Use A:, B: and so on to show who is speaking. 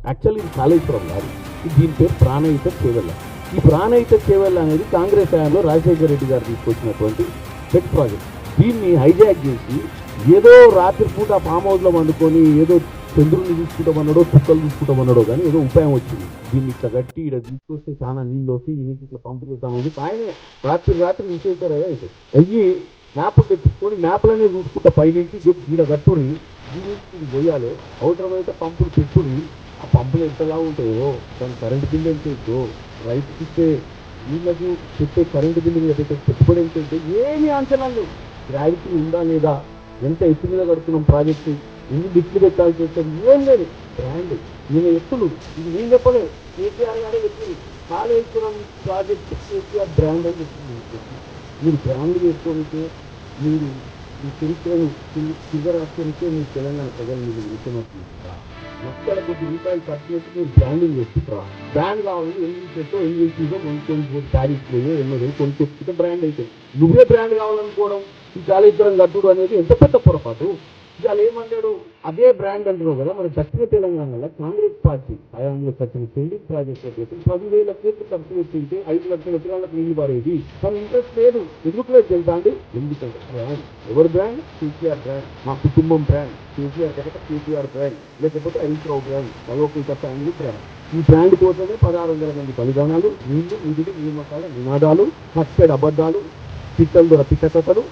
A: Actually ఇది కాళేశ్వరం కాదు, దీని పేరు ప్రాణహిత చేవెళ్ళ. ఈ ప్రాణహిత చేవెళ్ళ అనేది కాంగ్రెస్ హయాంలో రాజశేఖర రెడ్డి గారు తీసుకొచ్చినటువంటి పెట్ ప్రాజెక్ట్. దీన్ని హైజాక్ చేసి ఏదో రాత్రిపూట ఫామ్ హౌస్లో వండుకొని ఏదో చంద్రుడిని చూసుకుంటామన్నాడో చుక్కలు చూసుకుంటామన్నాడో కానీ ఏదో ఉపాయం వచ్చింది. దీన్ని ఇట్లా గట్టి ఇక్కడ తీసుకొస్తే చాలా నీళ్ళు వస్తే ఈ నీటి ఇట్లా పంపు చేస్తామని ఆయనే రాత్రి విశేషాలు అయ్యి మ్యాప్లు తెచ్చుకొని మ్యాప్లనే చూసుకుంటా పైనుంచి ఈడ గట్టుని దీనికి పోయాలి, అవసరమైతే పంపులు పెట్టుని ఆ పంపులు ఎంతలా ఉంటాయో దాని కరెంటు బిల్లు ఎంత అవుతుందో రైతుకి ఇస్తే వీళ్ళకి చెప్పే కరెంటు బిల్లు మీద పెట్టుబడి ఎంత అయితే ఏమి అంచనాలు గ్రావిటీ ఉందా లేదా, ఎంత ఎత్తు మీద కడుతున్నాం ప్రాజెక్టు, ఎన్ని బిట్లు పెట్టాల్సి వస్తుంది, ఏం లేదు. బ్రాండ్ నేను ఎత్తులు ఇది నేను చెప్పలేదు, కేసీఆర్ గారే చెప్పింది కాళేశ్వరం ప్రాజెక్టు కేసీఆర్ బ్రాండ్ అని చెప్పింది. మీరు బ్రాండ్ చేసుకుంటే మీరు ఈ చరిత్రను ఫిగర్ రాష్ట్రానికే మీరు తెలంగాణ ప్రజలు మీరు ముఖ్యమంత్రి లక్షల కొద్ది రూపాయలు ఖర్చు చేసి మీరు బ్రాండింగ్ చేస్తుంటారా? బ్రాండ్ కావాలంటే ఎన్ఈసీలో కొన్ని టారిఫ్ ఎన్నో కొన్ని చెప్తే బ్రాండ్ అయితే నువ్వే బ్రాండ్ కావాలనుకోవడం ఈ కాళేశ్వరం గట్టుడు అనేది ఎంత పెద్ద పొరపాటు. ఇవాళ ఏమన్నాడు అదే బ్రాండ్ అంటున్నావు కదా, మన దక్షిణ తెలంగాణలో కాంగ్రెస్ పార్టీ హయాంలో కట్టిన పెళ్లి ప్రాజెక్టు 10,000 కోట్లు ఖర్చు పెట్టింటే 5 లక్షల ఎకరాలకు నీళ్లు పారేది. మన ఇంట్రెస్ట్ లేదు. ఎందుకు లేదు తెలుసా అండి? ఎందుకంటే బ్రాండ్. ఎవరు బ్రాండ్? కేసీఆర్ బ్రాండ్. మా కుటుంబం బ్రాండ్ కేసీఆర్ కనుక కేసీఆర్ బ్రాండ్, లేకపోతే ఐశ్రావు బ్రాండ్, లోకల్ ఫ్యామిలీ బ్రాండ్. ఈ బ్రాండ్ కోసమే 1600 మంది బలిదానాలు, నీళ్లు నిధులు నియామకాల నినాదాలు, పచ్చడి అబద్ధాలు, పిట్టల ద్వారా పిట్టకథలు.